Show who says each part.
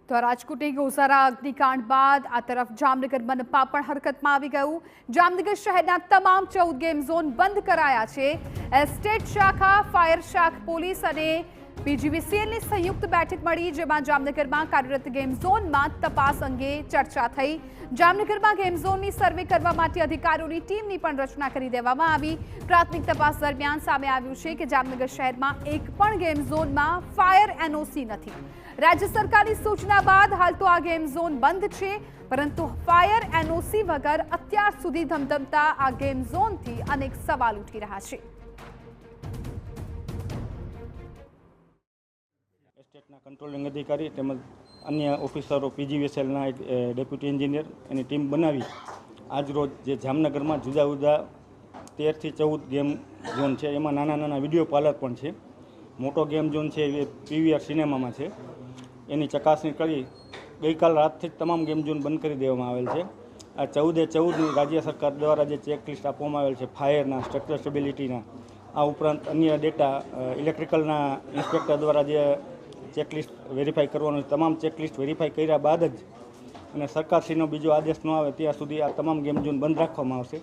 Speaker 1: તો રાજકોટની ગોઝારા અગ્નિકાંડ બાદ આ તરફ જામનગર મનપા પણ હરકતમાં આવી ગયું। જામનગર શહેરના તમામ 14 ગેમ ઝોન બંધ કરાયા છે। એસ્ટેટ શાખા, ફાયર શાખ, પોલીસ અને પીજીવીસીએલની સંયુક્ત બેઠક મળી, જેમાં જામનગરમાં કાર્યરત ગેમ ઝોનમાં તપાસ અંગે ચર્ચા થઈ। જામનગરમાં ગેમ ઝોનની સર્વે કરવા માટે અધિકારીઓની ટીમની પણ રચના કરી દેવામાં આવી। પ્રાથમિક તપાસ દરમિયાન સામે આવ્યું છે કે જામનગર શહેરમાં એક પણ ગેમ ઝોનમાં ફાયર એનઓસી નથી। राज्य सरकार की सूचना बाद हाल तो आ गेम जोन बंद है, परंतु फायर एनओसी वगर अत्यार सुधी धमधमता आ गेम जोन थी अनेक सवाल उठी रहा है।
Speaker 2: एस्टेटना कंट्रोलिंग अधिकारी તેમજ अन्य ऑफिसरो पीजीवीएसएलना एक डेप्यूटी एंजीनियर एनी टीम बनावी आज रोज जे जामनगરમાં જુદા જુદા 13 થી 14 गेम जोन છે। એમાં નાના નાના વિડીયો પાર્લર પણ છે। મોટો गेम जोन છે એ પીવીઆર સિનેમામાં છે। એની ચકાસણી કરી ગઈકાલ રાતથી જ તમામ ગેમ ઝોન બંધ કરી દેવામાં આવેલ છે। આ 14/14ની રાજ્ય સરકાર દ્વારા જે ચેકલિસ્ટ આપવામાં આવેલ છે ફાયરના, સ્ટ્રક્ચર સ્ટેબિલિટીના, આ ઉપરાંત અન્ય ડેટા ઇલેક્ટ્રિકલના ઇન્સ્પેક્ટર દ્વારા જે ચેકલિસ્ટ વેરીફાઈ કરવાનું, તમામ ચેકલિસ્ટ વેરીફાઈ કર્યા બાદ જ અને સરકારશ્રીનો બીજો આદેશ ન આવે ત્યાં સુધી આ તમામ ગેમ ઝોન બંધ રાખવામાં આવશે।